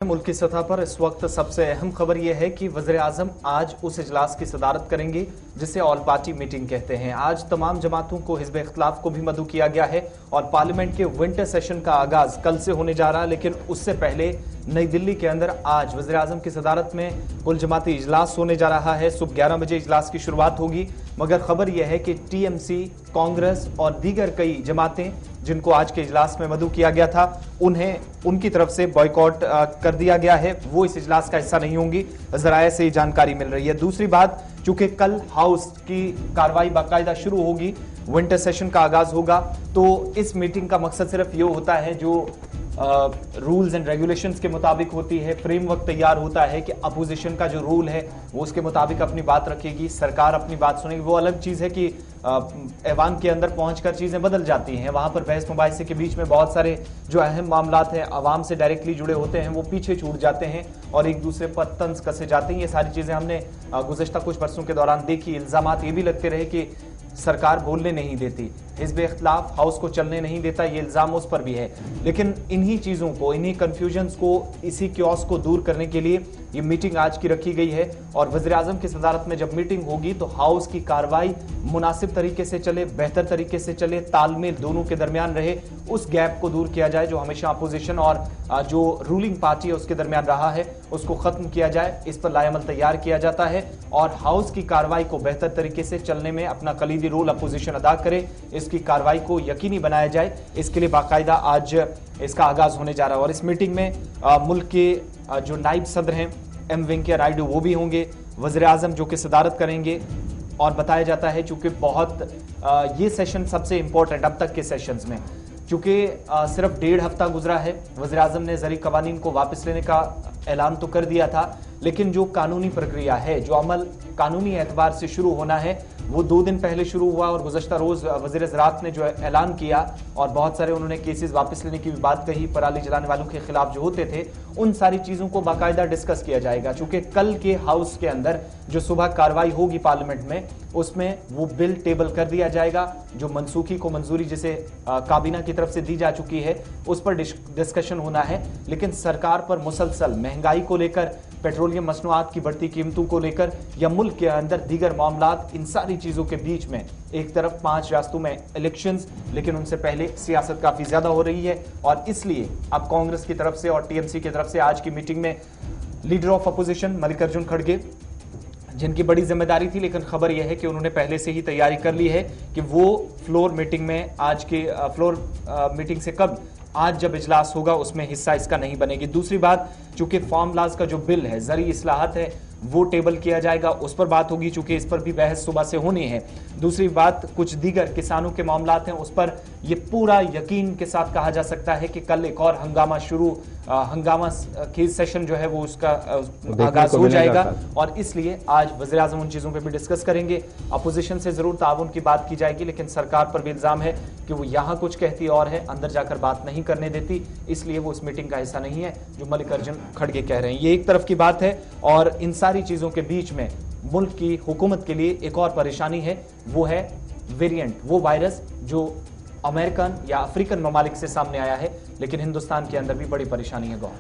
मुल्क की सतह पर इस वक्त सबसे अहम खबर यह है कि वज़ीर-ए-आज़म आज उस इजलास की सदारत करेंगे जिसे ऑल पार्टी मीटिंग कहते हैं। आज तमाम जमातों को हिज़्ब-ए-इख्तिलाफ को भी मदऊ किया गया है और पार्लियामेंट के विंटर सेशन का आगाज कल से होने जा रहा है। लेकिन उससे पहले नई दिल्ली के अंदर आज वज़ीर-ए-आज़म की सदारत में कुल जमाती इजलास होने जा रहा है। सुबह 11 बजे इजलास की शुरुआत होगी, मगर खबर यह है कि टीएमसी, कांग्रेस और दीगर कई जमातें जिनको आज के इजलास में मदऊ किया गया था उन्हें उनकी तरफ से बॉयकॉट कर दिया गया है। वो इस इजलास का हिस्सा नहीं होंगी, ज़राए से जानकारी मिल रही है। दूसरी बात, चूंकि कल हाउस की कार्रवाई बाकायदा शुरू होगी, विंटर सेशन का आगाज होगा, तो इस मीटिंग का मकसद सिर्फ ये होता है जो रूल्स एंड रेगुलेशंस के मुताबिक होती है, फ्रेमवर्क तैयार होता है कि अपोजिशन का जो रूल है वो उसके मुताबिक अपनी बात रखेगी, सरकार अपनी बात सुनेगी। वो अलग चीज है कि ऐवान के अंदर पहुंचकर चीजें बदल जाती हैं, वहां पर बहस मुबाहिसे के बीच में बहुत सारे जो अहम मामलात हैं आवाम से डायरेक्टली जुड़े होते हैं वो पीछे छूट जाते हैं और एक दूसरे पर तंज कसे जाते हैं। ये सारी चीजें हमने गुज़श्ता कुछ बरसों के दौरान देखी। इल्जामात ये भी लगते रहे कि सरकार बोलने नहीं देती, हिज़्ब-ए-इख्तिलाफ हाउस को चलने नहीं देता, ये इल्जाम उस पर भी है। लेकिन इन्हीं चीजों को, इन्हीं कंफ्यूजन्स को, इसी क्योस को दूर करने के लिए ये मीटिंग आज की रखी गई है। और वज़ीर-ए-आज़म की सदारत में जब मीटिंग होगी तो हाउस की कार्रवाई मुनासिब तरीके से चले, बेहतर तरीके से चले, तालमेल दोनों के दरमियान रहे, उस गैप को दूर किया जाए जो हमेशा अपोजिशन और जो रूलिंग पार्टी है उसके दरमियान रहा है, उसको खत्म किया जाए। इस पर लाएमल तैयार किया जाता है और हाउस की कार्रवाई को बेहतर तरीके से चलने में अपना कलीदी रोल अपोजिशन अदा करे, इसकी कार्रवाई को यकीनी बनाया जाए। इसके लिए बाकायदा आज इसका आगाज होने जा रहा है। और इस मीटिंग में मुल्क के जो नायब सदर हैं एम वेंकैया नायडू वो भी होंगे, वज़ीर-ए-आज़म जो कि सदारत करेंगे। और बताया जाता है चूंकि बहुत ये सेशन सबसे इंपॉर्टेंट अब तक के सेशंस में, चूंकि सिर्फ 1.5 हफ्ता गुजरा है, वज़ीर-ए-आज़म ने ज़री कवानीन को वापस लेने का ऐलान तो कर दिया था, लेकिन जो कानूनी प्रक्रिया है, जो अमल कानूनी एतबार से शुरू होना है, वो 2 दिन पहले शुरू हुआ। और गुज़श्ता रोज वज़ीर ज़राअत ने जो ऐलान किया और बहुत सारे उन्होंने केसेस वापस लेने की भी बात कही, पराली जलाने वालों के खिलाफ जो होते थे, उन सारी चीजों को बाकायदा डिस्कस किया जाएगा। चूंकि कल के हाउस के अंदर जो सुबह कार्रवाई होगी पार्लियामेंट में, उसमें वो बिल टेबल कर दिया जाएगा जो मनसूखी को मंजूरी जिसे काबीना की तरफ से दी जा चुकी है, उस पर डिस्कशन होना है। लेकिन सरकार पर मुसलसल महंगाई को लेकर, पेट्रोलियम मसनूआत की बढ़ती कीमतों को लेकर या मुल्क के अंदर दीगर मामलात, इन सारी चीजों के बीच में एक तरफ 5 रियासतों में इलेक्शंस, लेकिन उनसे पहले सियासत काफी ज्यादा हो रही है। और इसलिए अब कांग्रेस की तरफ से और टीएमसी की तरफ से आज की मीटिंग में लीडर ऑफ अपोजिशन मल्लिकार्जुन खड़गे, जिनकी बड़ी जिम्मेदारी थी, लेकिन खबर यह है कि उन्होंने पहले से ही तैयारी कर ली है कि वो फ्लोर मीटिंग में, आज के फ्लोर मीटिंग से कब आज जब इजलास होगा उसमें हिस्सा इसका नहीं बनेगी। दूसरी बात, चूंकि फार्म लॉज का जो बिल है, ज़री इस्लाहत है, वो टेबल किया जाएगा, उस पर बात होगी, चूंकि इस पर भी बहस सुबह से होनी है। दूसरी बात, कुछ दीगर किसानों के मामलात हैं, उस पर यह पूरा यकीन के साथ कहा जा सकता है कि कल एक और हंगामा केस सेशन जो है वो उसका आगाज हो जाएगा। और इसलिए आज वज़ीर-ए-आज़म उन चीजों पर भी डिस्कस करेंगे। अपोजिशन से जरूर ताउन की बात की जाएगी, लेकिन सरकार पर भी इल्जाम है कि वो यहां कुछ कहती और है, अंदर जाकर बात नहीं करने देती, इसलिए वो इस मीटिंग का हिस्सा नहीं है, जो मल्लिकार्जुन खड़गे कह रहे हैं। ये एक तरफ की बात है। और इन सारी चीजों के बीच में मुल्क की हुकूमत के लिए एक और परेशानी है, वो है वेरिएंट, वो वायरस जो अमेरिकन या अफ्रीकन ममालिक से सामने आया है, लेकिन हिंदुस्तान के अंदर भी बड़ी परेशानी है। गौर